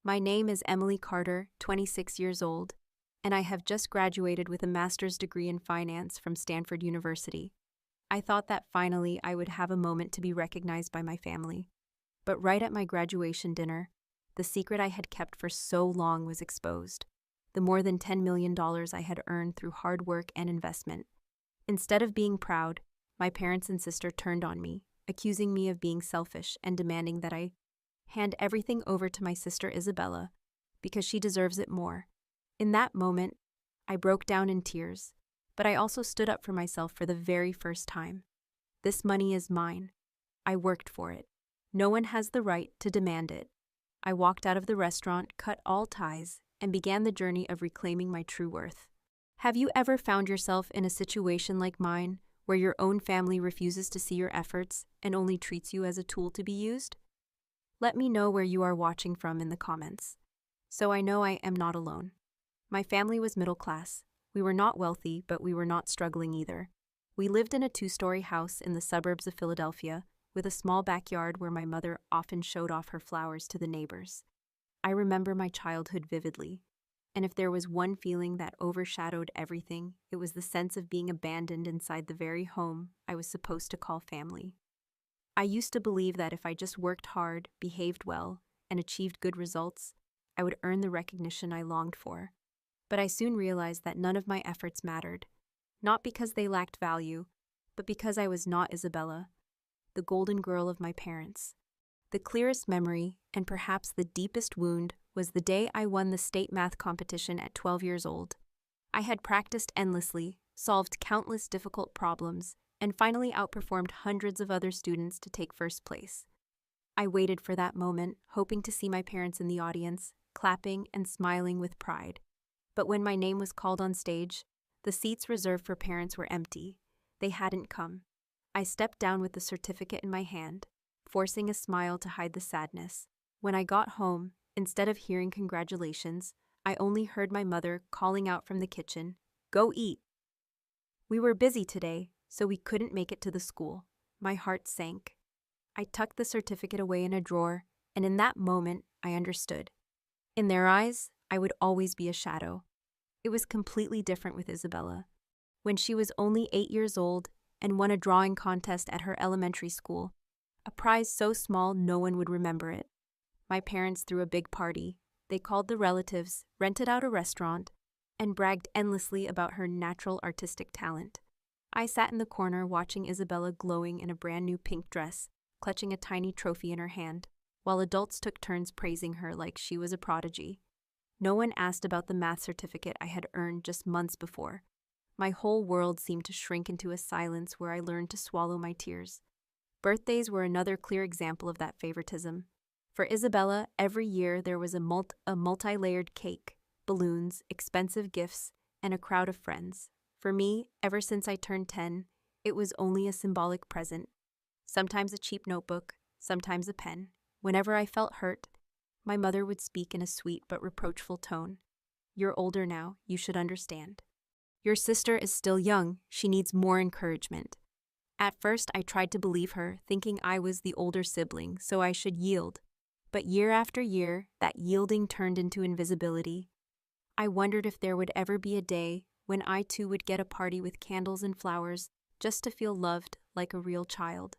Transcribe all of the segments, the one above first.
My name is Emily Carter, 26 years old, and I have just graduated with a master's degree in finance from Stanford University. I thought that finally I would have a moment to be recognized by my family. But right at my graduation dinner, the secret I had kept for so long was exposed. The more than $10 million I had earned through hard work and investment. Instead of being proud, my parents and sister turned on me, accusing me of being selfish and demanding that I hand everything over to my sister Isabella because she deserves it more. In that moment, I broke down in tears, but I also stood up for myself for the very first time. This money is mine. I worked for it. No one has the right to demand it. I walked out of the restaurant, cut all ties, and began the journey of reclaiming my true worth. Have you ever found yourself in a situation like mine, where your own family refuses to see your efforts and only treats you as a tool to be used? Let me know where you are watching from in the comments, so I know I am not alone. My family was middle class. We were not wealthy, but we were not struggling either. We lived in a 2-story house in the suburbs of Philadelphia, with a small backyard where my mother often showed off her flowers to the neighbors. I remember my childhood vividly, and if there was one feeling that overshadowed everything, it was the sense of being abandoned inside the very home I was supposed to call family. I used to believe that if I just worked hard, behaved well, and achieved good results, I would earn the recognition I longed for. But I soon realized that none of my efforts mattered, not because they lacked value, but because I was not Isabella, the golden girl of my parents. The clearest memory, and perhaps the deepest wound, was the day I won the state math competition at 12 years old. I had practiced endlessly, solved countless difficult problems, and finally outperformed hundreds of other students to take first place. I waited for that moment, hoping to see my parents in the audience, clapping and smiling with pride. But when my name was called on stage, the seats reserved for parents were empty. They hadn't come. I stepped down with the certificate in my hand, forcing a smile to hide the sadness. When I got home, instead of hearing congratulations, I only heard my mother calling out from the kitchen, "Go eat." We were busy today, so we couldn't make it to the school. My heart sank. I tucked the certificate away in a drawer, and in that moment, I understood. In their eyes, I would always be a shadow. It was completely different with Isabella. When she was only 8 years old and won a drawing contest at her elementary school, a prize so small no one would remember it. My parents threw a big party. They called the relatives, rented out a restaurant, and bragged endlessly about her natural artistic talent. I sat in the corner watching Isabella glowing in a brand new pink dress, clutching a tiny trophy in her hand, while adults took turns praising her like she was a prodigy. No one asked about the math certificate I had earned just months before. My whole world seemed to shrink into a silence where I learned to swallow my tears. Birthdays were another clear example of that favoritism. For Isabella, every year there was a multi-layered cake, balloons, expensive gifts, and a crowd of friends. For me, ever since I turned 10, it was only a symbolic present. Sometimes a cheap notebook, sometimes a pen. Whenever I felt hurt, my mother would speak in a sweet but reproachful tone. "You're older now, you should understand. Your sister is still young, she needs more encouragement." At first, I tried to believe her, thinking I was the older sibling, so I should yield. But year after year, that yielding turned into invisibility. I wondered if there would ever be a day when I too would get a party with candles and flowers just to feel loved like a real child.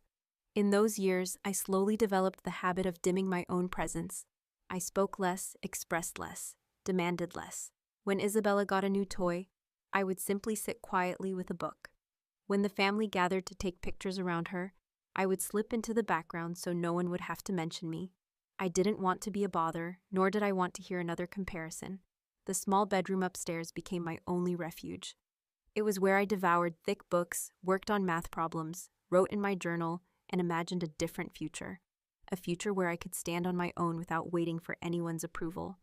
In those years, I slowly developed the habit of dimming my own presence. I spoke less, expressed less, demanded less. When Isabella got a new toy, I would simply sit quietly with a book. When the family gathered to take pictures around her, I would slip into the background so no one would have to mention me. I didn't want to be a bother, nor did I want to hear another comparison. The small bedroom upstairs became my only refuge. It was where I devoured thick books, worked on math problems, wrote in my journal, and imagined a different future. A future where I could stand on my own without waiting for anyone's approval.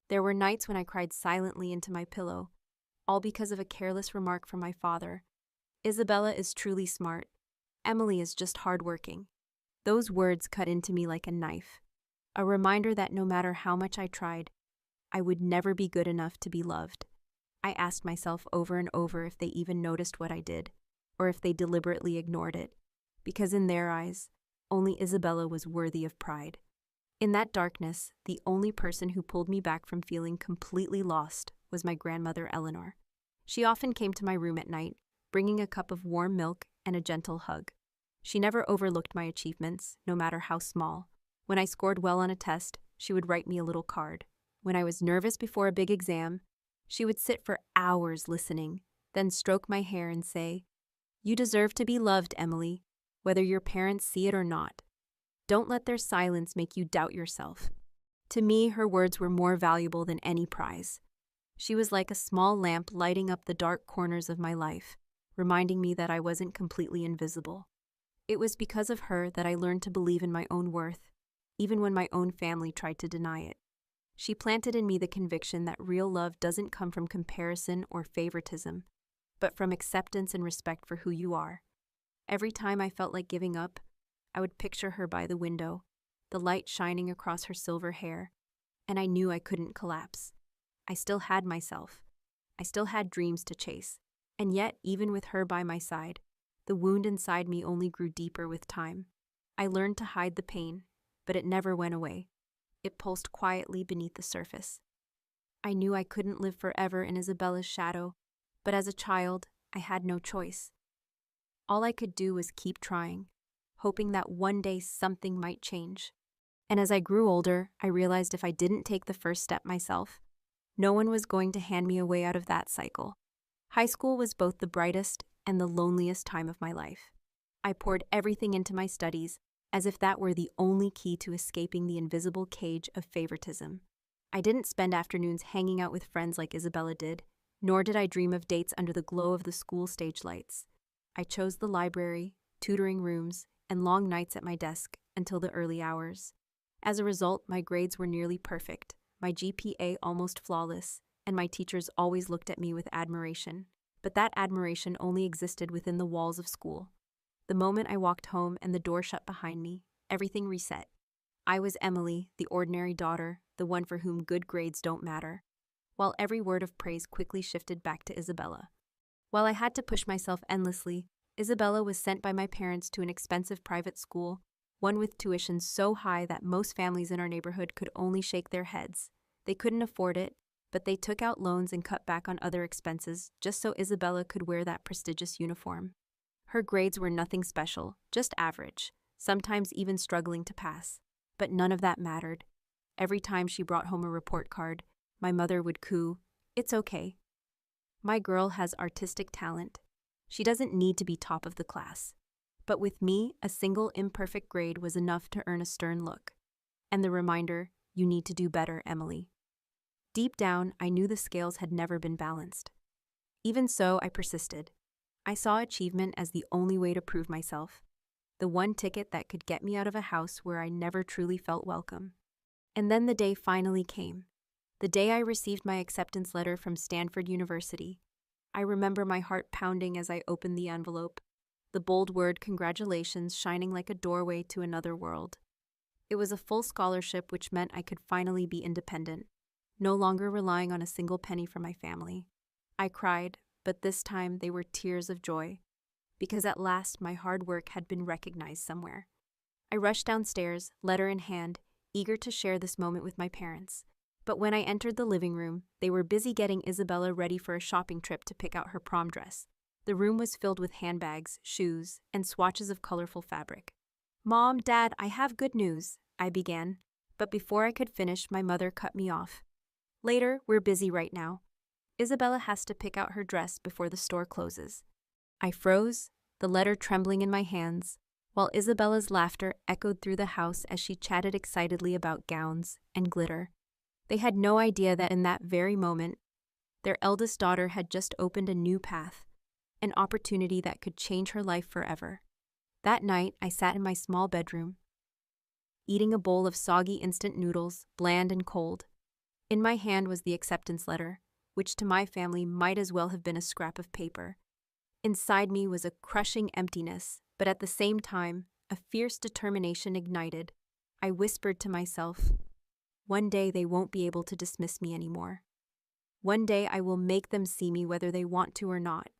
There were nights when I cried silently into my pillow, all because of a careless remark from my father. "Isabella is truly smart. Emily is just hardworking." Those words cut into me like a knife. A reminder that no matter how much I tried, I would never be good enough to be loved. I asked myself over and over if they even noticed what I did, or if they deliberately ignored it, because in their eyes, only Isabella was worthy of pride. In that darkness, the only person who pulled me back from feeling completely lost was my grandmother, Eleanor. She often came to my room at night, bringing a cup of warm milk and a gentle hug. She never overlooked my achievements, no matter how small. When I scored well on a test, she would write me a little card. When I was nervous before a big exam, she would sit for hours listening, then stroke my hair and say, "You deserve to be loved, Emily, whether your parents see it or not. Don't let their silence make you doubt yourself." To me, her words were more valuable than any prize. She was like a small lamp lighting up the dark corners of my life, reminding me that I wasn't completely invisible. It was because of her that I learned to believe in my own worth, even when my own family tried to deny it. She planted in me the conviction that real love doesn't come from comparison or favoritism, but from acceptance and respect for who you are. Every time I felt like giving up, I would picture her by the window, the light shining across her silver hair, and I knew I couldn't collapse. I still had myself. I still had dreams to chase. And yet, even with her by my side, the wound inside me only grew deeper with time. I learned to hide the pain, but it never went away. It pulsed quietly beneath the surface. I knew I couldn't live forever in Isabella's shadow, but as a child, I had no choice. All I could do was keep trying, hoping that one day something might change. And as I grew older, I realized if I didn't take the first step myself, no one was going to hand me a way out of that cycle. High school was both the brightest and the loneliest time of my life. I poured everything into my studies, as if that were the only key to escaping the invisible cage of favoritism. I didn't spend afternoons hanging out with friends like Isabella did, nor did I dream of dates under the glow of the school stage lights. I chose the library, tutoring rooms, and long nights at my desk until the early hours. As a result, my grades were nearly perfect, my GPA almost flawless, and my teachers always looked at me with admiration. But that admiration only existed within the walls of school. The moment I walked home and the door shut behind me, everything reset. I was Emily, the ordinary daughter, the one for whom good grades don't matter, while every word of praise quickly shifted back to Isabella. While I had to push myself endlessly, Isabella was sent by my parents to an expensive private school, one with tuition so high that most families in our neighborhood could only shake their heads. They couldn't afford it, but they took out loans and cut back on other expenses just so Isabella could wear that prestigious uniform. Her grades were nothing special, just average, sometimes even struggling to pass. But none of that mattered. Every time she brought home a report card, my mother would coo, "It's okay. My girl has artistic talent. She doesn't need to be top of the class." But with me, a single imperfect grade was enough to earn a stern look. And the reminder, "You need to do better, Emily." Deep down, I knew the scales had never been balanced. Even so, I persisted. I saw achievement as the only way to prove myself, the one ticket that could get me out of a house where I never truly felt welcome. And then the day finally came. The day I received my acceptance letter from Stanford University. I remember my heart pounding as I opened the envelope, the bold word "congratulations" shining like a doorway to another world. It was a full scholarship, which meant I could finally be independent, no longer relying on a single penny from my family. I cried, but this time they were tears of joy, because at last my hard work had been recognized somewhere. I rushed downstairs, letter in hand, eager to share this moment with my parents. But when I entered the living room, they were busy getting Isabella ready for a shopping trip to pick out her prom dress. The room was filled with handbags, shoes, and swatches of colorful fabric. "Mom, Dad, I have good news," I began. But before I could finish, my mother cut me off. "Later, we're busy right now. Isabella has to pick out her dress before the store closes." I froze, the letter trembling in my hands, while Isabella's laughter echoed through the house as she chatted excitedly about gowns and glitter. They had no idea that in that very moment, their eldest daughter had just opened a new path, an opportunity that could change her life forever. That night, I sat in my small bedroom, eating a bowl of soggy instant noodles, bland and cold. In my hand was the acceptance letter, which to my family might as well have been a scrap of paper. Inside me was a crushing emptiness, but at the same time, a fierce determination ignited. I whispered to myself, "One day they won't be able to dismiss me anymore. One day I will make them see me whether they want to or not."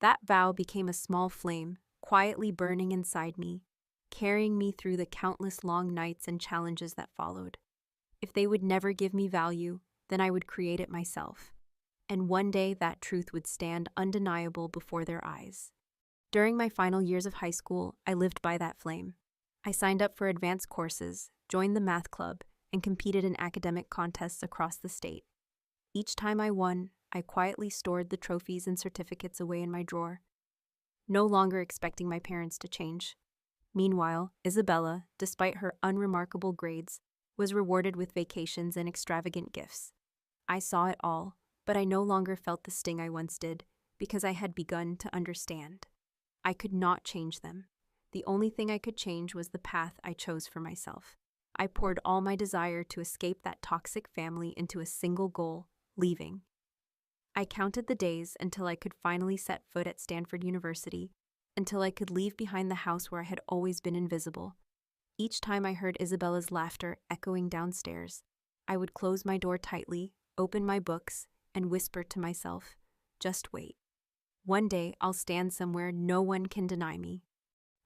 That vow became a small flame, quietly burning inside me, carrying me through the countless long nights and challenges that followed. If they would never give me value, then I would create it myself. And one day that truth would stand undeniable before their eyes. During my final years of high school, I lived by that flame. I signed up for advanced courses, joined the math club, and competed in academic contests across the state. Each time I won, I quietly stored the trophies and certificates away in my drawer, no longer expecting my parents to change. Meanwhile, Isabella, despite her unremarkable grades, was rewarded with vacations and extravagant gifts. I saw it all, but I no longer felt the sting I once did, because I had begun to understand. I could not change them. The only thing I could change was the path I chose for myself. I poured all my desire to escape that toxic family into a single goal: leaving. I counted the days until I could finally set foot at Stanford University, until I could leave behind the house where I had always been invisible. Each time I heard Isabella's laughter echoing downstairs, I would close my door tightly, open my books, and whisper to myself, "Just wait. One day I'll stand somewhere no one can deny me."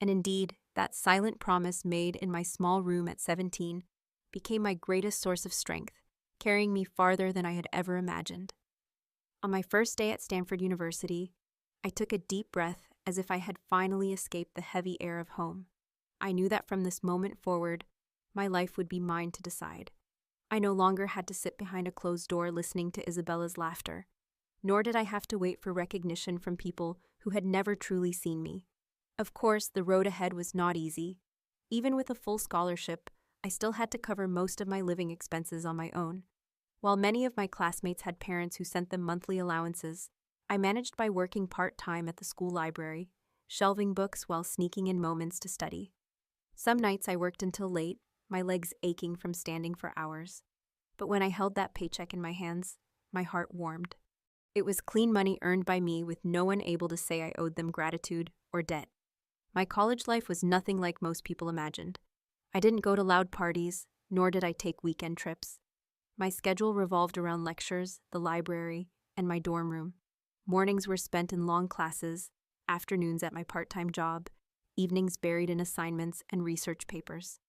And indeed, that silent promise made in my small room at 17 became my greatest source of strength, carrying me farther than I had ever imagined. On my first day at Stanford University, I took a deep breath as if I had finally escaped the heavy air of home. I knew that from this moment forward, my life would be mine to decide. I no longer had to sit behind a closed door listening to Isabella's laughter, nor did I have to wait for recognition from people who had never truly seen me. Of course, the road ahead was not easy. Even with a full scholarship, I still had to cover most of my living expenses on my own. While many of my classmates had parents who sent them monthly allowances, I managed by working part-time at the school library, shelving books while sneaking in moments to study. Some nights I worked until late, my legs aching from standing for hours. But when I held that paycheck in my hands, my heart warmed. It was clean money earned by me with no one able to say I owed them gratitude or debt. My college life was nothing like most people imagined. I didn't go to loud parties, nor did I take weekend trips. My schedule revolved around lectures, the library, and my dorm room. Mornings were spent in long classes, afternoons at my part-time job, evenings buried in assignments and research papers.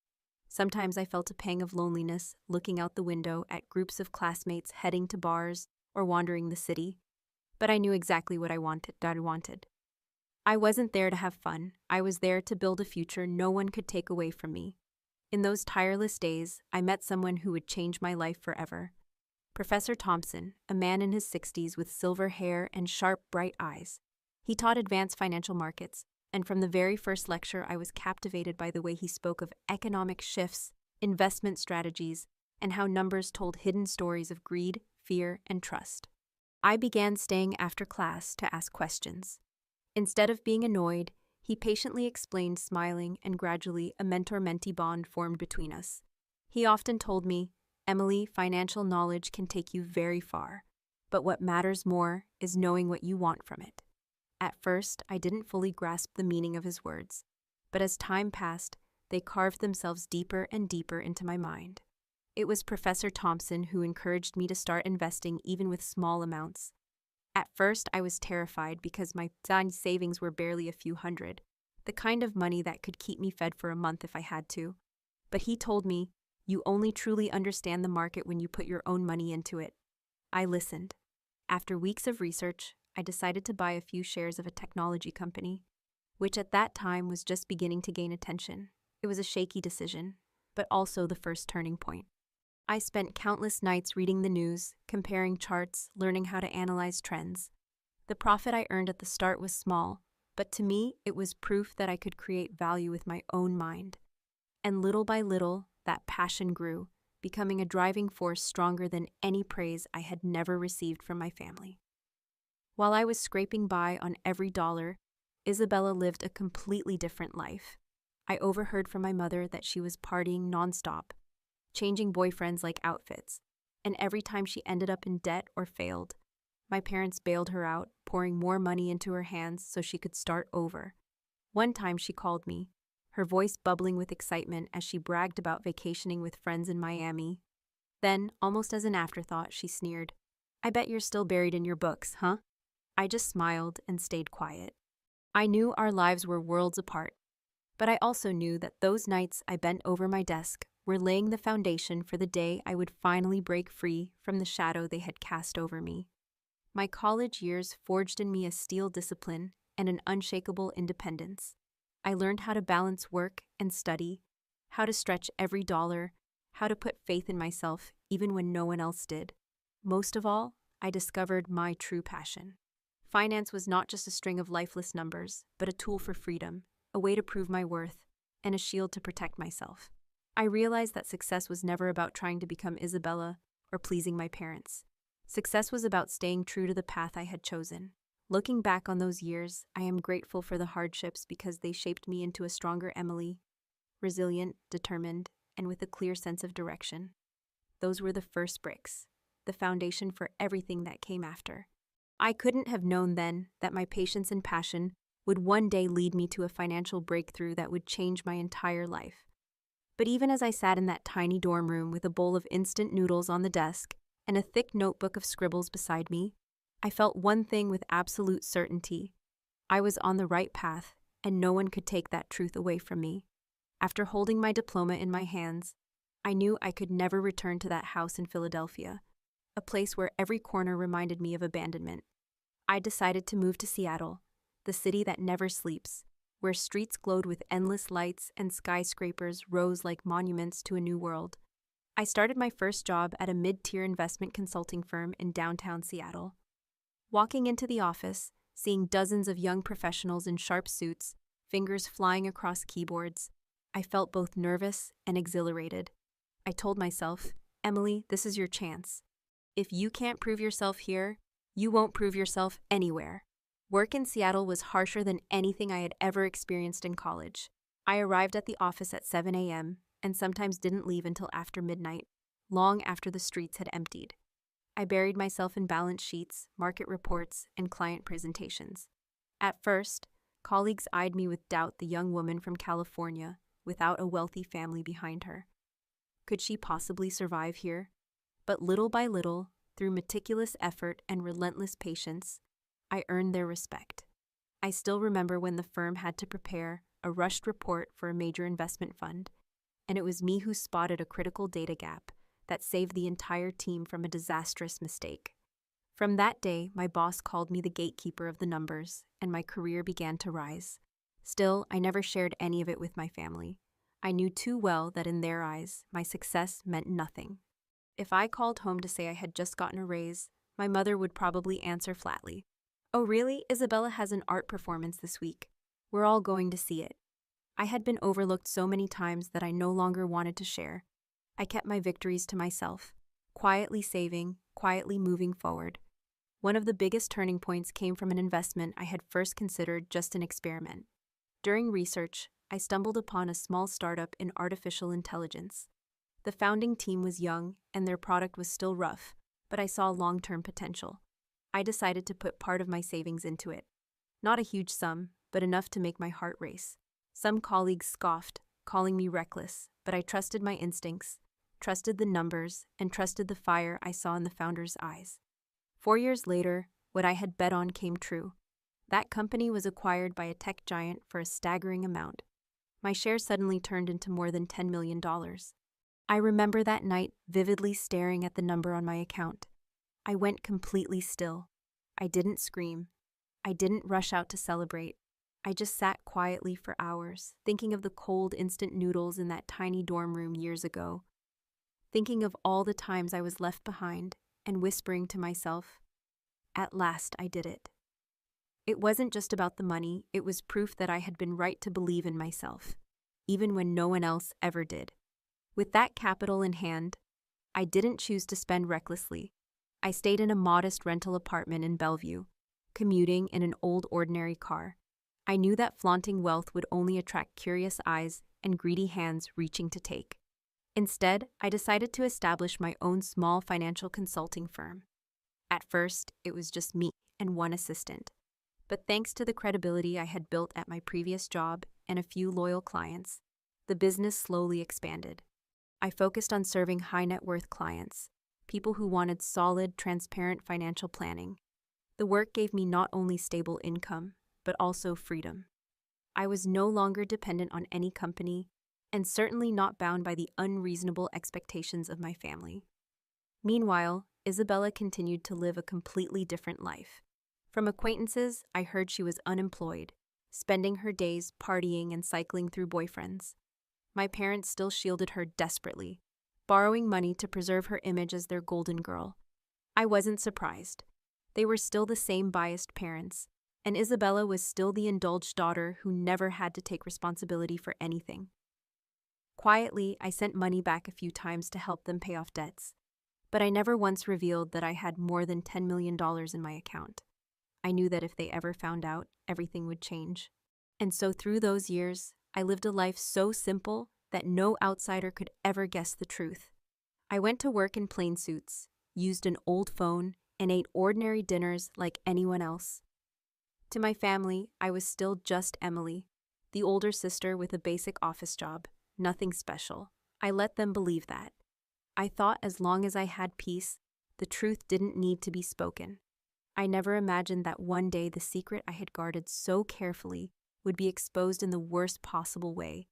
Sometimes I felt a pang of loneliness looking out the window at groups of classmates heading to bars or wandering the city, but I knew exactly what I wanted. I wasn't there to have fun. I was there to build a future no one could take away from me. In those tireless days, I met someone who would change my life forever. Professor Thompson, a man in his 60s with silver hair and sharp, bright eyes. He taught advanced financial markets, and from the very first lecture I was captivated by the way he spoke of economic shifts, investment strategies, and how numbers told hidden stories of greed, fear, and trust. I began staying after class to ask questions. Instead of being annoyed, he patiently explained, smiling, and gradually a mentor-mentee bond formed between us. He often told me, "Emily, financial knowledge can take you very far, but what matters more is knowing what you want from it." At first, I didn't fully grasp the meaning of his words, but as time passed, they carved themselves deeper and deeper into my mind. It was Professor Thompson who encouraged me to start investing even with small amounts. At first, I was terrified because my savings were barely a few hundred, the kind of money that could keep me fed for a month if I had to. But he told me, "You only truly understand the market when you put your own money into it." I listened. After weeks of research, I decided to buy a few shares of a technology company, which at that time was just beginning to gain attention. It was a shaky decision, but also the first turning point. I spent countless nights reading the news, comparing charts, learning how to analyze trends. The profit I earned at the start was small, but to me, it was proof that I could create value with my own mind. And little by little, that passion grew, becoming a driving force stronger than any praise I had never received from my family. While I was scraping by on every dollar, Isabella lived a completely different life. I overheard from my mother that she was partying nonstop, changing boyfriends like outfits, and every time she ended up in debt or failed, my parents bailed her out, pouring more money into her hands so she could start over. One time she called me, her voice bubbling with excitement as she bragged about vacationing with friends in Miami. Then, almost as an afterthought, she sneered, "I bet you're still buried in your books, huh?" I just smiled and stayed quiet. I knew our lives were worlds apart. But I also knew that those nights I bent over my desk were laying the foundation for the day I would finally break free from the shadow they had cast over me. My college years forged in me a steel discipline and an unshakable independence. I learned how to balance work and study, how to stretch every dollar, how to put faith in myself even when no one else did. Most of all, I discovered my true passion. Finance was not just a string of lifeless numbers, but a tool for freedom, a way to prove my worth, and a shield to protect myself. I realized that success was never about trying to become Isabella or pleasing my parents. Success was about staying true to the path I had chosen. Looking back on those years, I am grateful for the hardships because they shaped me into a stronger Emily, resilient, determined, and with a clear sense of direction. Those were the first bricks, the foundation for everything that came after. I couldn't have known then that my patience and passion would one day lead me to a financial breakthrough that would change my entire life. But even as I sat in that tiny dorm room with a bowl of instant noodles on the desk and a thick notebook of scribbles beside me, I felt one thing with absolute certainty. I was on the right path, and no one could take that truth away from me. After holding my diploma in my hands, I knew I could never return to that house in Philadelphia, a place where every corner reminded me of abandonment. I decided to move to Seattle, the city that never sleeps, where streets glowed with endless lights and skyscrapers rose like monuments to a new world. I started my first job at a mid-tier investment consulting firm in downtown Seattle. Walking into the office, seeing dozens of young professionals in sharp suits, fingers flying across keyboards, I felt both nervous and exhilarated. I told myself, Emily, this is your chance. If you can't prove yourself here, you won't prove yourself anywhere. Work in Seattle was harsher than anything I had ever experienced in college. I arrived at the office at 7 a.m. and sometimes didn't leave until after midnight, long after the streets had emptied. I buried myself in balance sheets, market reports, and client presentations. At first, colleagues eyed me with doubt, the young woman from California, without a wealthy family behind her. Could she possibly survive here? But little by little, through meticulous effort and relentless patience, I earned their respect. I still remember when the firm had to prepare a rushed report for a major investment fund, and it was me who spotted a critical data gap that saved the entire team from a disastrous mistake. From that day, my boss called me the gatekeeper of the numbers, and my career began to rise. Still, I never shared any of it with my family. I knew too well that in their eyes, my success meant nothing. If I called home to say I had just gotten a raise, my mother would probably answer flatly, "Oh really? Isabella has an art performance this week. We're all going to see it." I had been overlooked so many times that I no longer wanted to share. I kept my victories to myself, quietly saving, quietly moving forward. One of the biggest turning points came from an investment I had first considered just an experiment. During research, I stumbled upon a small startup in artificial intelligence. The founding team was young, and their product was still rough, but I saw long-term potential. I decided to put part of my savings into it. Not a huge sum, but enough to make my heart race. Some colleagues scoffed, calling me reckless, but I trusted my instincts, trusted the numbers, and trusted the fire I saw in the founder's eyes. 4 years later, what I had bet on came true. That company was acquired by a tech giant for a staggering amount. My shares suddenly turned into more than $10 million. I remember that night vividly staring at the number on my account. I went completely still. I didn't scream. I didn't rush out to celebrate. I just sat quietly for hours, thinking of the cold instant noodles in that tiny dorm room years ago, thinking of all the times I was left behind, and whispering to myself, "At last I did it." It wasn't just about the money, it was proof that I had been right to believe in myself, even when no one else ever did. With that capital in hand, I didn't choose to spend recklessly. I stayed in a modest rental apartment in Bellevue, commuting in an old ordinary car. I knew that flaunting wealth would only attract curious eyes and greedy hands reaching to take. Instead, I decided to establish my own small financial consulting firm. At first, it was just me and one assistant. But thanks to the credibility I had built at my previous job and a few loyal clients, the business slowly expanded. I focused on serving high-net-worth clients, people who wanted solid, transparent financial planning. The work gave me not only stable income, but also freedom. I was no longer dependent on any company, and certainly not bound by the unreasonable expectations of my family. Meanwhile, Isabella continued to live a completely different life. From acquaintances, I heard she was unemployed, spending her days partying and cycling through boyfriends. My parents still shielded her desperately, borrowing money to preserve her image as their golden girl. I wasn't surprised. They were still the same biased parents, and Isabella was still the indulged daughter who never had to take responsibility for anything. Quietly, I sent money back a few times to help them pay off debts, but I never once revealed that I had more than $10 million in my account. I knew that if they ever found out, everything would change. And so through those years, I lived a life so simple that no outsider could ever guess the truth. I went to work in plain suits, used an old phone, and ate ordinary dinners like anyone else. To my family, I was still just Emily, the older sister with a basic office job, nothing special. I let them believe that. I thought as long as I had peace, the truth didn't need to be spoken. I never imagined that one day the secret I had guarded so carefully would be exposed in the worst possible way,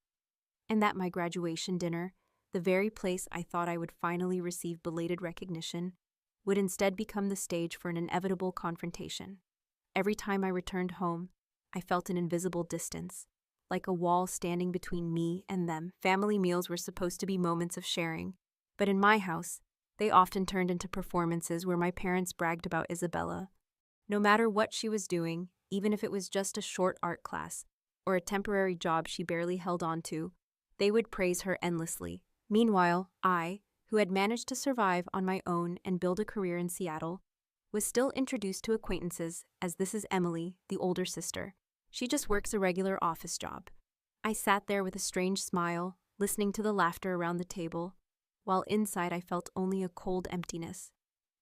and that my graduation dinner, the very place I thought I would finally receive belated recognition, would instead become the stage for an inevitable confrontation. Every time I returned home, I felt an invisible distance, like a wall standing between me and them. Family meals were supposed to be moments of sharing, but in my house, they often turned into performances where my parents bragged about Isabella. No matter what she was doing, even if it was just a short art class or a temporary job she barely held on to, they would praise her endlessly. Meanwhile, I, who had managed to survive on my own and build a career in Seattle, was still introduced to acquaintances as this is Emily, the older sister. She just works a regular office job. I sat there with a strange smile, listening to the laughter around the table, while inside I felt only a cold emptiness.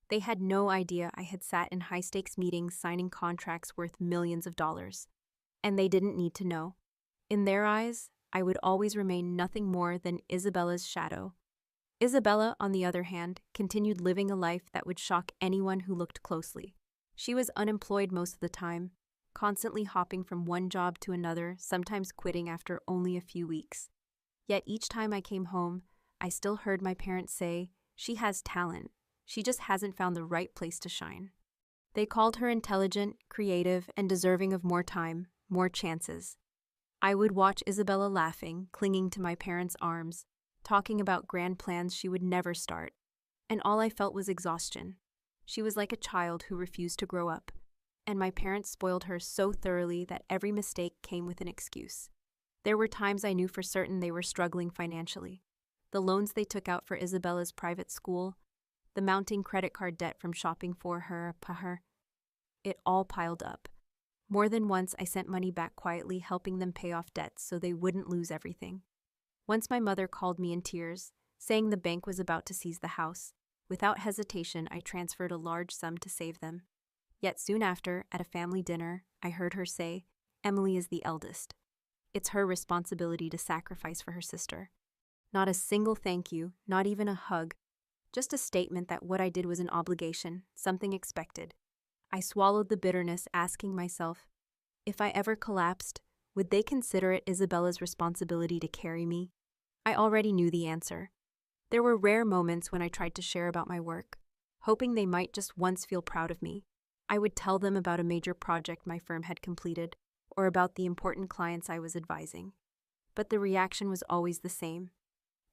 They had no idea I had sat in high-stakes meetings signing contracts worth millions of dollars. And they didn't need to know. In their eyes, I would always remain nothing more than Isabella's shadow. Isabella, on the other hand, continued living a life that would shock anyone who looked closely. She was unemployed most of the time, constantly hopping from one job to another, sometimes quitting after only a few weeks. Yet each time I came home, I still heard my parents say, "She has talent. She just hasn't found the right place to shine." They called her intelligent, creative, and deserving of more time, more chances. I would watch Isabella laughing, clinging to my parents' arms, talking about grand plans she would never start, and all I felt was exhaustion. She was like a child who refused to grow up, and my parents spoiled her so thoroughly that every mistake came with an excuse. There were times I knew for certain they were struggling financially. The loans they took out for Isabella's private school, the mounting credit card debt from shopping for her, it all piled up. More than once, I sent money back quietly, helping them pay off debts so they wouldn't lose everything. Once my mother called me in tears, saying the bank was about to seize the house. Without hesitation, I transferred a large sum to save them. Yet soon after, at a family dinner, I heard her say, "Emily is the eldest. It's her responsibility to sacrifice for her sister." Not a single thank you, not even a hug, just a statement that what I did was an obligation, something expected. I swallowed the bitterness, asking myself, if I ever collapsed, would they consider it Isabella's responsibility to carry me? I already knew the answer. There were rare moments when I tried to share about my work, hoping they might just once feel proud of me. I would tell them about a major project my firm had completed, or about the important clients I was advising. But the reaction was always the same.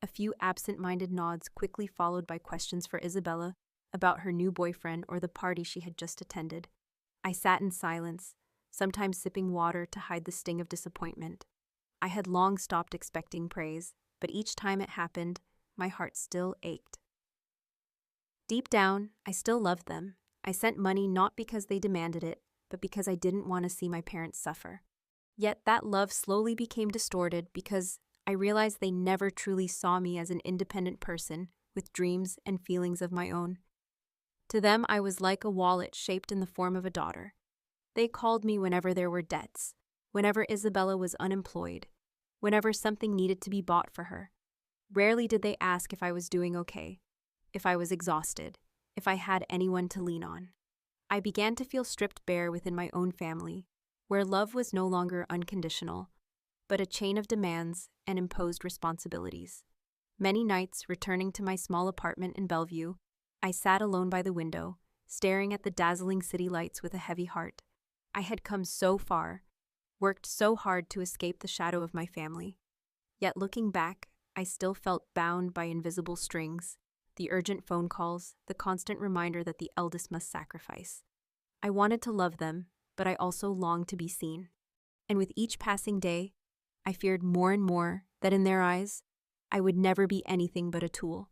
A few absent-minded nods quickly followed by questions for Isabella about her new boyfriend or the party she had just attended. I sat in silence, sometimes sipping water to hide the sting of disappointment. I had long stopped expecting praise, but each time it happened, my heart still ached. Deep down, I still loved them. I sent money not because they demanded it, but because I didn't want to see my parents suffer. Yet that love slowly became distorted because I realized they never truly saw me as an independent person with dreams and feelings of my own. To them, I was like a wallet shaped in the form of a daughter. They called me whenever there were debts, whenever Isabella was unemployed, whenever something needed to be bought for her. Rarely did they ask if I was doing okay, if I was exhausted, if I had anyone to lean on. I began to feel stripped bare within my own family, where love was no longer unconditional, but a chain of demands and imposed responsibilities. Many nights, returning to my small apartment in Bellevue, I sat alone by the window, staring at the dazzling city lights with a heavy heart. I had come so far, worked so hard to escape the shadow of my family. Yet looking back, I still felt bound by invisible strings, the urgent phone calls, the constant reminder that the eldest must sacrifice. I wanted to love them, but I also longed to be seen. And with each passing day, I feared more and more that in their eyes, I would never be anything but a tool.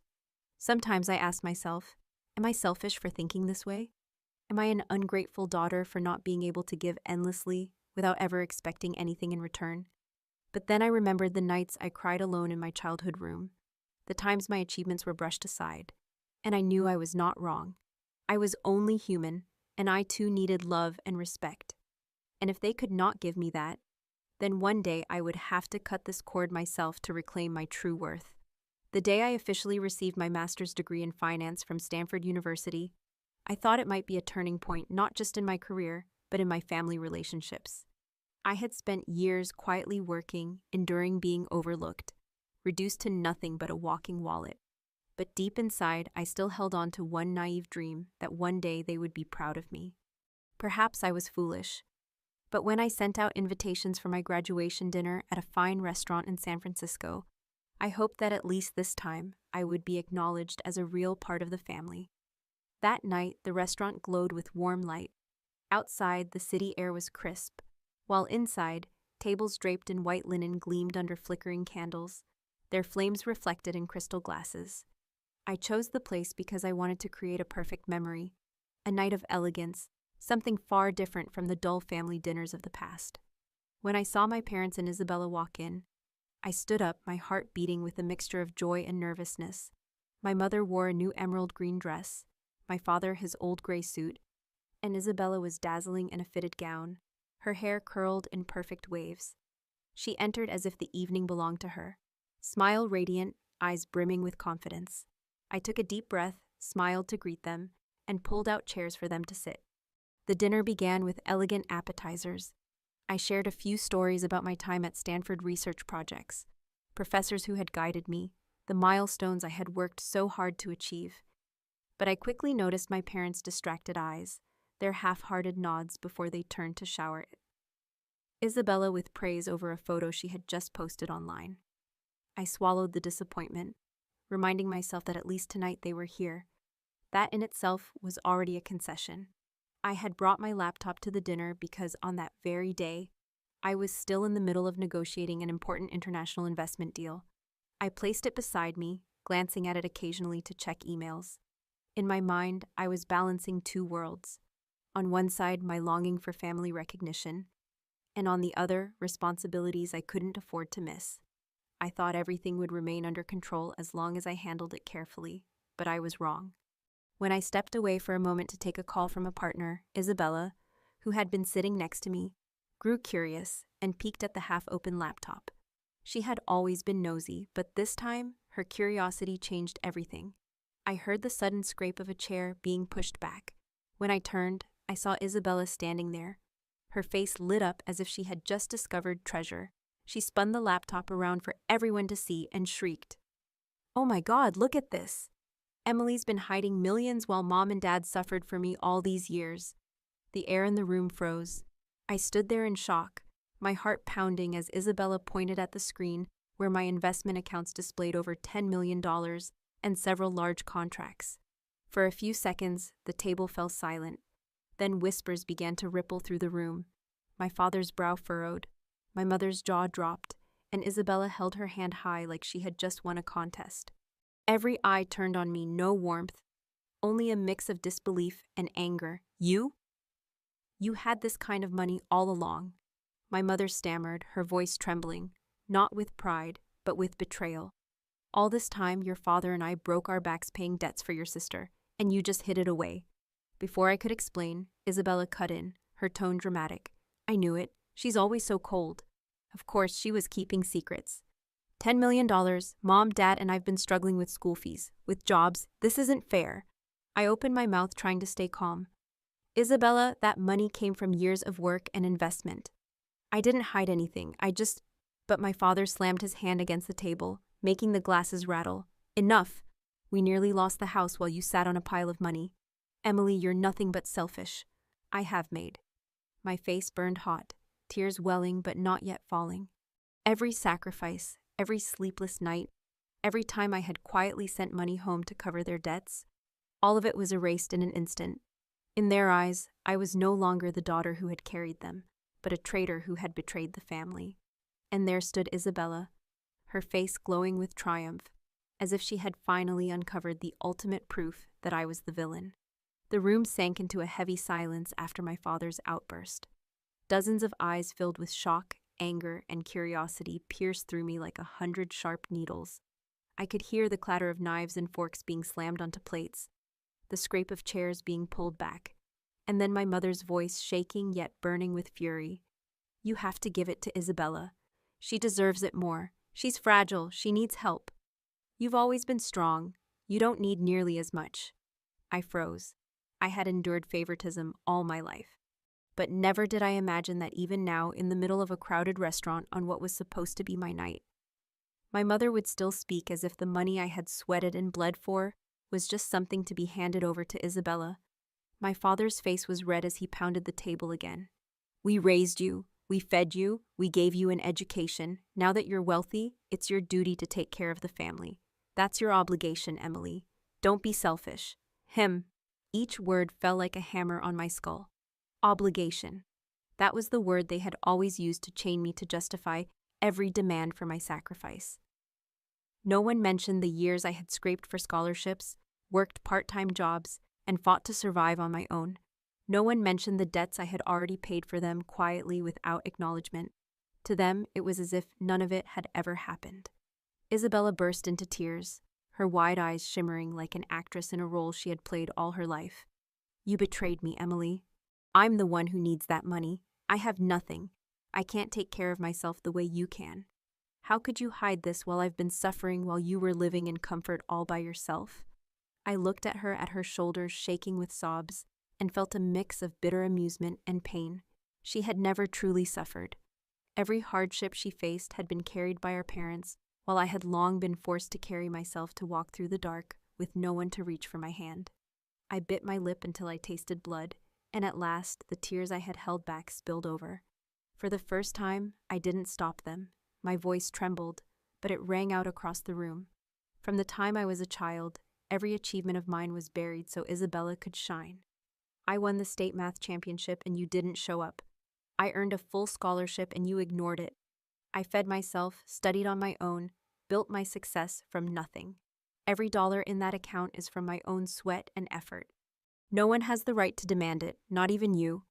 Sometimes I asked myself, am I selfish for thinking this way? Am I an ungrateful daughter for not being able to give endlessly without ever expecting anything in return? But then I remembered the nights I cried alone in my childhood room, the times my achievements were brushed aside, and I knew I was not wrong. I was only human, and I too needed love and respect. And if they could not give me that, then one day I would have to cut this cord myself to reclaim my true worth. The day I officially received my master's degree in finance from Stanford University, I thought it might be a turning point not just in my career, but in my family relationships. I had spent years quietly working, enduring being overlooked, reduced to nothing but a walking wallet. But deep inside, I still held on to one naive dream that one day they would be proud of me. Perhaps I was foolish, but when I sent out invitations for my graduation dinner at a fine restaurant in San Francisco, I hoped that at least this time I would be acknowledged as a real part of the family. That night, the restaurant glowed with warm light. Outside, the city air was crisp, while inside, tables draped in white linen gleamed under flickering candles, their flames reflected in crystal glasses. I chose the place because I wanted to create a perfect memory, a night of elegance, something far different from the dull family dinners of the past. When I saw my parents and Isabella walk in, I stood up, my heart beating with a mixture of joy and nervousness. My mother wore a new emerald green dress, my father his old gray suit, and Isabella was dazzling in a fitted gown, her hair curled in perfect waves. She entered as if the evening belonged to her, smile radiant, eyes brimming with confidence. I took a deep breath, smiled to greet them, and pulled out chairs for them to sit. The dinner began with elegant appetizers. I shared a few stories about my time at Stanford research projects, professors who had guided me, the milestones I had worked so hard to achieve. But I quickly noticed my parents' distracted eyes, their half-hearted nods before they turned to shower Isabella with praise over a photo she had just posted online. I swallowed the disappointment, reminding myself that at least tonight they were here. That in itself was already a concession. I had brought my laptop to the dinner because on that very day, I was still in the middle of negotiating an important international investment deal. I placed it beside me, glancing at it occasionally to check emails. In my mind, I was balancing two worlds. On one side, my longing for family recognition, and on the other, responsibilities I couldn't afford to miss. I thought everything would remain under control as long as I handled it carefully, but I was wrong. When I stepped away for a moment to take a call from a partner, Isabella, who had been sitting next to me, grew curious and peeked at the half-open laptop. She had always been nosy, but this time, her curiosity changed everything. I heard the sudden scrape of a chair being pushed back. When I turned, I saw Isabella standing there. Her face lit up as if she had just discovered treasure. She spun the laptop around for everyone to see and shrieked, "Oh my God, look at this! Emily's been hiding millions while Mom and Dad suffered for me all these years." The air in the room froze. I stood there in shock, my heart pounding as Isabella pointed at the screen where my investment accounts displayed over $10 million and several large contracts. For a few seconds, the table fell silent. Then whispers began to ripple through the room. My father's brow furrowed, my mother's jaw dropped, and Isabella held her hand high like she had just won a contest. Every eye turned on me, no warmth, only a mix of disbelief and anger. "You? You had this kind of money all along." My mother stammered, her voice trembling, not with pride, but with betrayal. "All this time, your father and I broke our backs paying debts for your sister, and you just hid it away." Before I could explain, Isabella cut in, her tone dramatic. "I knew it. She's always so cold." Of course, she was keeping secrets. $10 million, Mom, Dad, and I've been struggling with school fees, with jobs. This isn't fair. I opened my mouth trying to stay calm. "Isabella, that money came from years of work and investment. I didn't hide anything. But my father slammed his hand against the table, making the glasses rattle. Enough! We nearly lost the house while you sat on a pile of money. Emily, you're nothing but selfish. I have made. My face burned hot, tears welling but not yet falling. Every sacrifice, every sleepless night, every time I had quietly sent money home to cover their debts, all of it was erased in an instant. In their eyes, I was no longer the daughter who had carried them, but a traitor who had betrayed the family. And there stood Isabella, her face glowing with triumph, as if she had finally uncovered the ultimate proof that I was the villain. The room sank into a heavy silence after my father's outburst. Dozens of eyes filled with shock, anger, and curiosity pierced through me like 100 sharp needles. I could hear the clatter of knives and forks being slammed onto plates, the scrape of chairs being pulled back, and then my mother's voice shaking yet burning with fury. You have to give it to Isabella. She deserves it more. She's fragile. She needs help. You've always been strong. You don't need nearly as much. I froze. I had endured favoritism all my life. But never did I imagine that even now, in the middle of a crowded restaurant on what was supposed to be my night, my mother would still speak as if the money I had sweated and bled for was just something to be handed over to Isabella. My father's face was red as he pounded the table again. We raised you. We fed you. We gave you an education. Now that you're wealthy, it's your duty to take care of the family. That's your obligation, Emily. Don't be selfish. Each word fell like a hammer on my skull. Obligation. That was the word they had always used to chain me to justify every demand for my sacrifice. No one mentioned the years I had scraped for scholarships, worked part-time jobs, and fought to survive on my own. No one mentioned the debts I had already paid for them quietly without acknowledgement. To them, it was as if none of it had ever happened. Isabella burst into tears, her wide eyes shimmering like an actress in a role she had played all her life. You betrayed me, Emily. I'm the one who needs that money. I have nothing. I can't take care of myself the way you can. How could you hide this while I've been suffering while you were living in comfort all by yourself? I looked at her shoulders shaking with sobs, and felt a mix of bitter amusement and pain. She had never truly suffered. Every hardship she faced had been carried by our parents, while I had long been forced to carry myself to walk through the dark with no one to reach for my hand. I bit my lip until I tasted blood, and at last the tears I had held back spilled over. For the first time, I didn't stop them. My voice trembled, but it rang out across the room. From the time I was a child, every achievement of mine was buried so Isabella could shine. I won the state math championship and you didn't show up. I earned a full scholarship and you ignored it. I fed myself, studied on my own, built my success from nothing. Every dollar in that account is from my own sweat and effort. No one has the right to demand it, not even you.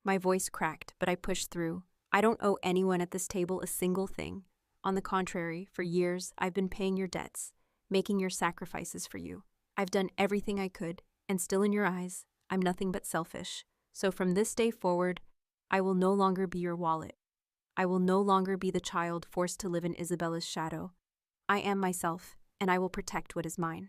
My voice cracked, but I pushed through. I don't owe anyone at this table a single thing. On the contrary, for years, I've been paying your debts, making your sacrifices for you. I've done everything I could, and still in your eyes, I'm nothing but selfish. So from this day forward, I will no longer be your wallet. I will no longer be the child forced to live in Isabella's shadow. I am myself, and I will protect what is mine.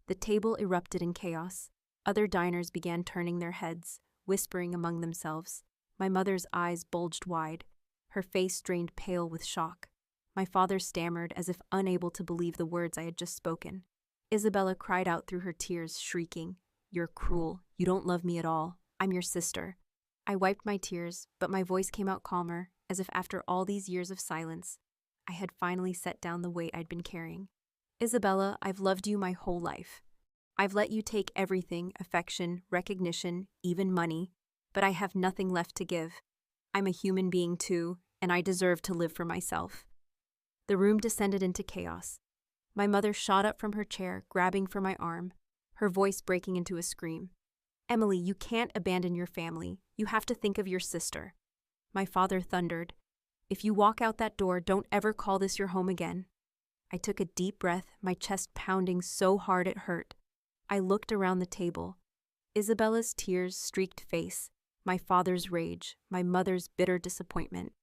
The table erupted in chaos. Other diners began turning their heads, whispering among themselves. My mother's eyes bulged wide, her face drained pale with shock. My father stammered as if unable to believe the words I had just spoken. Isabella cried out through her tears, shrieking, "You're cruel. You don't love me at all. I'm your sister." I wiped my tears, but my voice came out calmer, as if after all these years of silence, I had finally set down the weight I'd been carrying. Isabella, I've loved you my whole life. I've let you take everything, affection, recognition, even money, but I have nothing left to give. I'm a human being too, and I deserve to live for myself. The room descended into chaos. My mother shot up from her chair, grabbing for my arm, her voice breaking into a scream. "Emily, you can't abandon your family. You have to think of your sister." My father thundered, "If you walk out that door, don't ever call this your home again." I took a deep breath, my chest pounding so hard it hurt. I looked around the table. Isabella's tears-streaked face, my father's rage, my mother's bitter disappointment.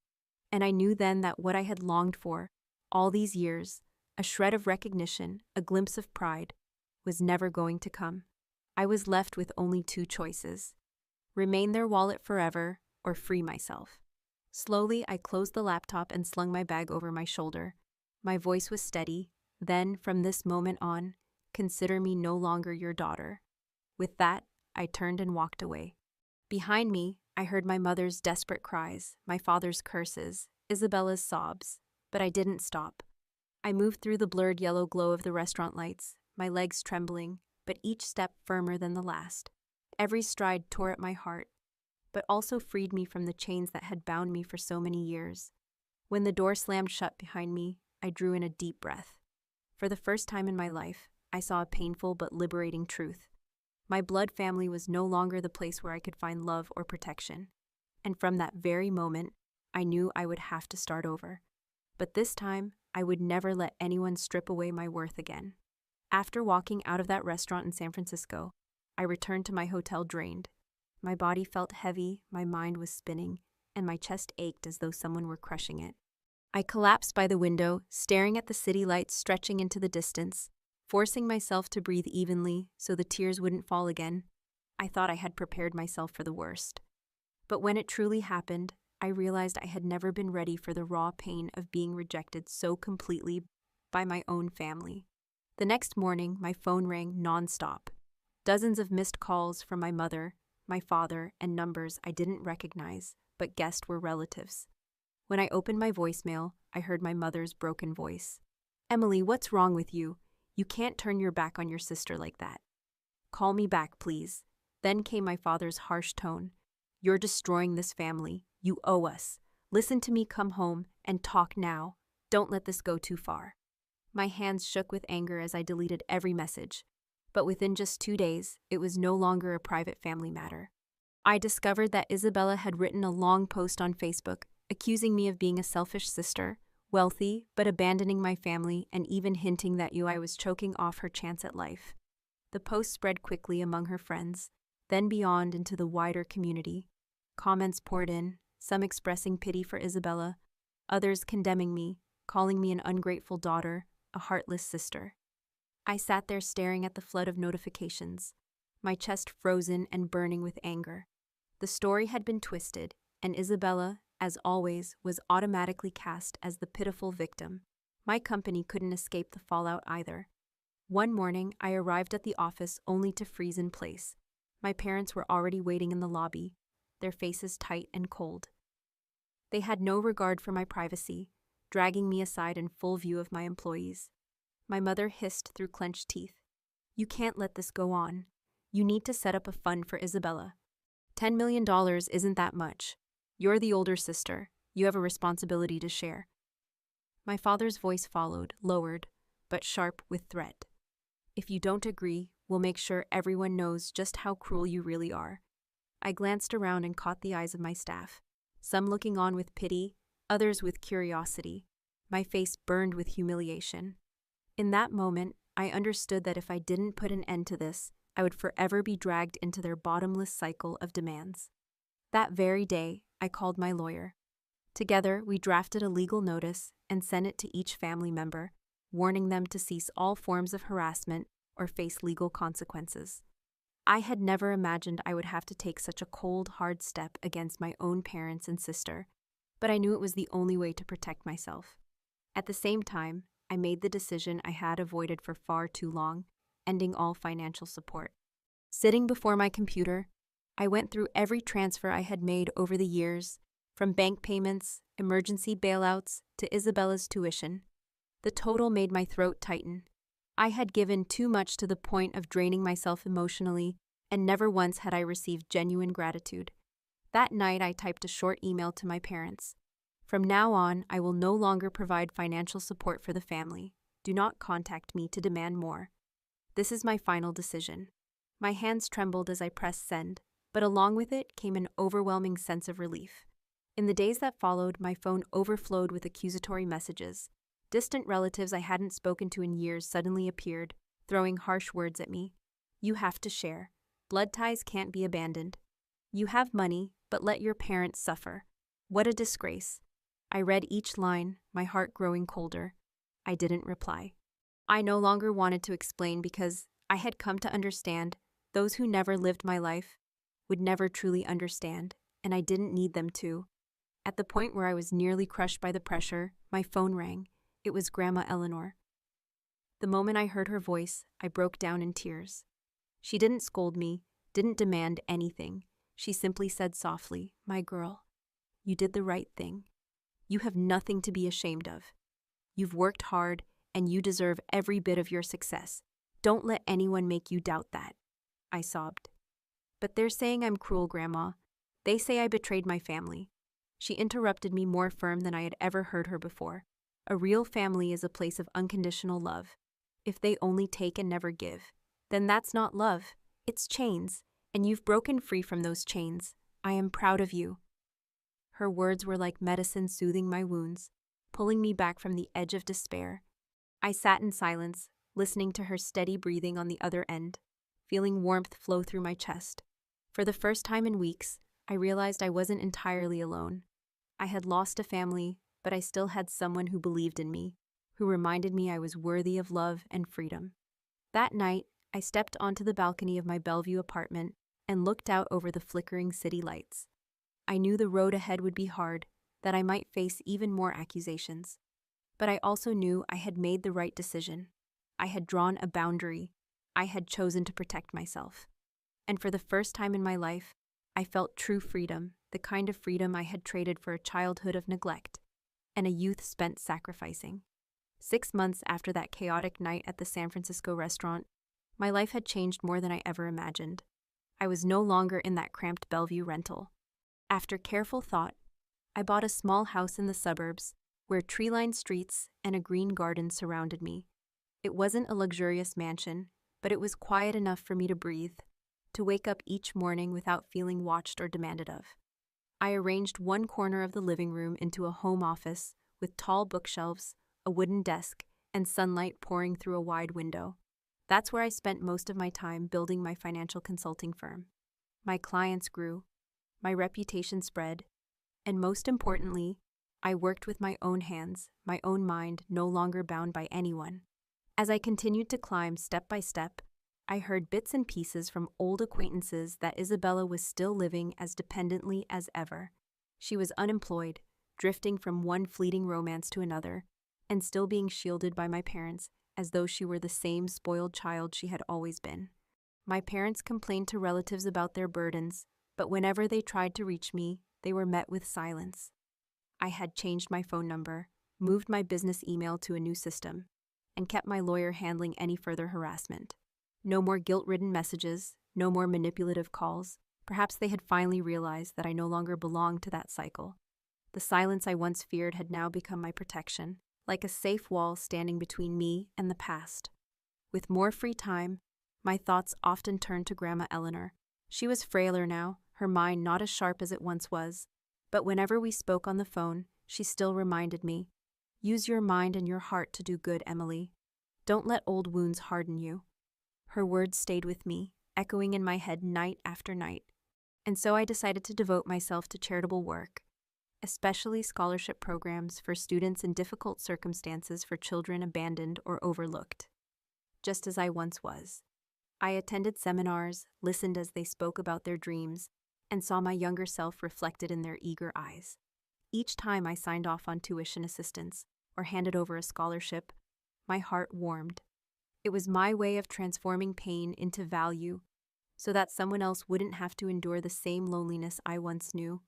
And I knew then that what I had longed for, all these years, a shred of recognition, a glimpse of pride, was never going to come. I was left with only two choices: remain their wallet forever or free myself. Slowly, I closed the laptop and slung my bag over my shoulder. My voice was steady. Then, from this moment on, consider me no longer your daughter. With that, I turned and walked away. Behind me, I heard my mother's desperate cries, my father's curses, Isabella's sobs, but I didn't stop. I moved through the blurred yellow glow of the restaurant lights, my legs trembling, but each step firmer than the last. Every stride tore at my heart, but also freed me from the chains that had bound me for so many years. When the door slammed shut behind me, I drew in a deep breath. For the first time in my life, I saw a painful but liberating truth. My blood family was no longer the place where I could find love or protection. And from that very moment, I knew I would have to start over. But this time, I would never let anyone strip away my worth again. After walking out of that restaurant in San Francisco, I returned to my hotel drained. My body felt heavy, my mind was spinning, and my chest ached as though someone were crushing it. I collapsed by the window, staring at the city lights stretching into the distance, forcing myself to breathe evenly so the tears wouldn't fall again. I thought I had prepared myself for the worst. But when it truly happened, I realized I had never been ready for the raw pain of being rejected so completely by my own family. The next morning, my phone rang nonstop. Dozens of missed calls from my mother, my father, and numbers I didn't recognize, but guessed were relatives. When I opened my voicemail, I heard my mother's broken voice. "Emily, what's wrong with you? You can't turn your back on your sister like that. Call me back, please." Then came my father's harsh tone. "You're destroying this family. You owe us. Listen to me, come home, and talk now. Don't let this go too far." My hands shook with anger as I deleted every message. But within just 2 days, it was no longer a private family matter. I discovered that Isabella had written a long post on Facebook, accusing me of being a selfish sister, wealthy, but abandoning my family, and even hinting that I was choking off her chance at life. The post spread quickly among her friends, then beyond into the wider community. Comments poured in, some expressing pity for Isabella, others condemning me, calling me an ungrateful daughter, a heartless sister. I sat there staring at the flood of notifications, my chest frozen and burning with anger. The story had been twisted, and Isabella, as always, was automatically cast as the pitiful victim. My company couldn't escape the fallout either. One morning, I arrived at the office only to freeze in place. My parents were already waiting in the lobby, their faces tight and cold. They had no regard for my privacy, dragging me aside in full view of my employees. My mother hissed through clenched teeth. "You can't let this go on. You need to set up a fund for Isabella. $10 million isn't that much. You're the older sister. You have a responsibility to share." My father's voice followed, lowered, but sharp with threat. "If you don't agree, we'll make sure everyone knows just how cruel you really are." I glanced around and caught the eyes of my staff, some looking on with pity, others with curiosity. My face burned with humiliation. In that moment, I understood that if I didn't put an end to this, I would forever be dragged into their bottomless cycle of demands. That very day, I called my lawyer. Together, we drafted a legal notice and sent it to each family member, warning them to cease all forms of harassment or face legal consequences. I had never imagined I would have to take such a cold, hard step against my own parents and sister, but I knew it was the only way to protect myself. At the same time, I made the decision I had avoided for far too long, ending all financial support. Sitting before my computer, I went through every transfer I had made over the years, from bank payments, emergency bailouts, to Isabella's tuition. The total made my throat tighten. I had given too much to the point of draining myself emotionally, and never once had I received genuine gratitude. That night, I typed a short email to my parents. "From now on, I will no longer provide financial support for the family. Do not contact me to demand more. This is my final decision." My hands trembled as I pressed send, but along with it came an overwhelming sense of relief. In the days that followed, my phone overflowed with accusatory messages. Distant relatives I hadn't spoken to in years suddenly appeared, throwing harsh words at me. "You have to share. Blood ties can't be abandoned. You have money, but let your parents suffer. What a disgrace." I read each line, my heart growing colder. I didn't reply. I no longer wanted to explain because I had come to understand those who never lived my life would never truly understand, and I didn't need them to. At the point where I was nearly crushed by the pressure, my phone rang. It was Grandma Eleanor. The moment I heard her voice, I broke down in tears. She didn't scold me, didn't demand anything. She simply said softly, "My girl, you did the right thing. You have nothing to be ashamed of. You've worked hard, and you deserve every bit of your success. Don't let anyone make you doubt that." I sobbed. "But they're saying I'm cruel, Grandma. They say I betrayed my family." She interrupted me more firm than I had ever heard her before. "A real family is a place of unconditional love. If they only take and never give, then that's not love. It's chains, and you've broken free from those chains. I am proud of you." Her words were like medicine soothing my wounds, pulling me back from the edge of despair. I sat in silence, listening to her steady breathing on the other end, feeling warmth flow through my chest. For the first time in weeks, I realized I wasn't entirely alone. I had lost a family, but I still had someone who believed in me, who reminded me I was worthy of love and freedom. That night, I stepped onto the balcony of my Bellevue apartment and looked out over the flickering city lights. I knew the road ahead would be hard, that I might face even more accusations. But I also knew I had made the right decision. I had drawn a boundary. I had chosen to protect myself. And for the first time in my life, I felt true freedom, the kind of freedom I had traded for a childhood of neglect and a youth spent sacrificing. 6 months after that chaotic night at the San Francisco restaurant, my life had changed more than I ever imagined. I was no longer in that cramped Bellevue rental. After careful thought, I bought a small house in the suburbs where tree-lined streets and a green garden surrounded me. It wasn't a luxurious mansion, but it was quiet enough for me to breathe, to wake up each morning without feeling watched or demanded of. I arranged one corner of the living room into a home office with tall bookshelves, a wooden desk, and sunlight pouring through a wide window. That's where I spent most of my time building my financial consulting firm. My clients grew, my reputation spread, and most importantly, I worked with my own hands, my own mind, no longer bound by anyone. As I continued to climb step by step, I heard bits and pieces from old acquaintances that Isabella was still living as dependently as ever. She was unemployed, drifting from one fleeting romance to another, and still being shielded by my parents as though she were the same spoiled child she had always been. My parents complained to relatives about their burdens, but whenever they tried to reach me, they were met with silence. I had changed my phone number, moved my business email to a new system, and kept my lawyer handling any further harassment. No more guilt-ridden messages, no more manipulative calls. Perhaps they had finally realized that I no longer belonged to that cycle. The silence I once feared had now become my protection, like a safe wall standing between me and the past. With more free time, my thoughts often turned to Grandma Eleanor. She was frailer now, her mind not as sharp as it once was. But whenever we spoke on the phone, she still reminded me, "Use your mind and your heart to do good, Emily. Don't let old wounds harden you." Her words stayed with me, echoing in my head night after night. And so I decided to devote myself to charitable work, especially scholarship programs for students in difficult circumstances for children abandoned or overlooked. Just as I once was. I attended seminars, listened as they spoke about their dreams, and saw my younger self reflected in their eager eyes. Each time I signed off on tuition assistance or handed over a scholarship, my heart warmed. It was my way of transforming pain into value so that someone else wouldn't have to endure the same loneliness I once knew.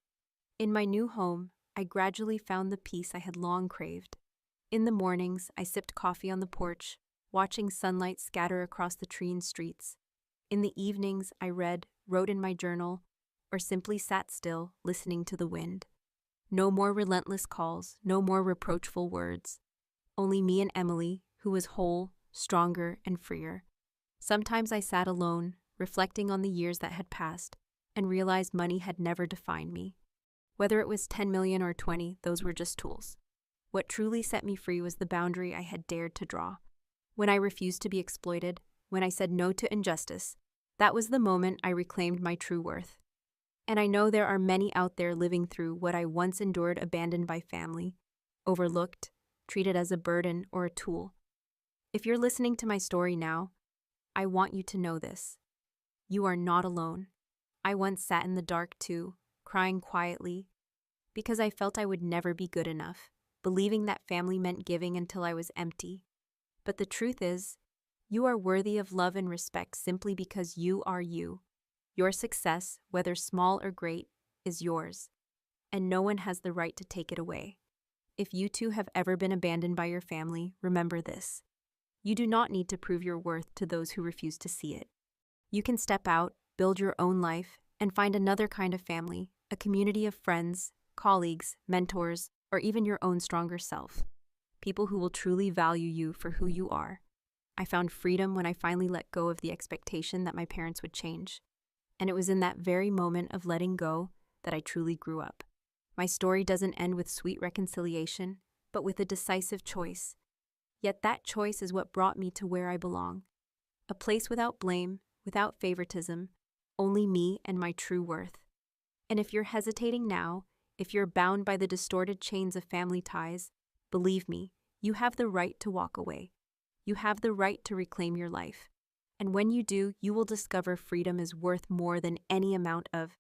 In my new home, I gradually found the peace I had long craved. In the mornings, I sipped coffee on the porch, watching sunlight scatter across the tree streets. In the evenings, I read, wrote in my journal, or simply sat still, listening to the wind. No more relentless calls, no more reproachful words. Only me and Emily, who was whole, stronger, and freer. Sometimes I sat alone, reflecting on the years that had passed, and realized money had never defined me. Whether it was 10 million or 20, those were just tools. What truly set me free was the boundary I had dared to draw. When I refused to be exploited, when I said no to injustice, that was the moment I reclaimed my true worth. And I know there are many out there living through what I once endured, abandoned by family, overlooked, treated as a burden or a tool. If you're listening to my story now, I want you to know this. You are not alone. I once sat in the dark too, crying quietly, because I felt I would never be good enough, believing that family meant giving until I was empty. But the truth is, you are worthy of love and respect simply because you are you. Your success, whether small or great, is yours, and no one has the right to take it away. If you too have ever been abandoned by your family, remember this. You do not need to prove your worth to those who refuse to see it. You can step out, build your own life, and find another kind of family, a community of friends, colleagues, mentors, or even your own stronger self. People who will truly value you for who you are. I found freedom when I finally let go of the expectation that my parents would change. And it was in that very moment of letting go that I truly grew up. My story doesn't end with sweet reconciliation, but with a decisive choice. Yet that choice is what brought me to where I belong. A place without blame, without favoritism, only me and my true worth. And if you're hesitating now, if you're bound by the distorted chains of family ties, believe me, you have the right to walk away. You have the right to reclaim your life. And when you do, you will discover freedom is worth more than any amount of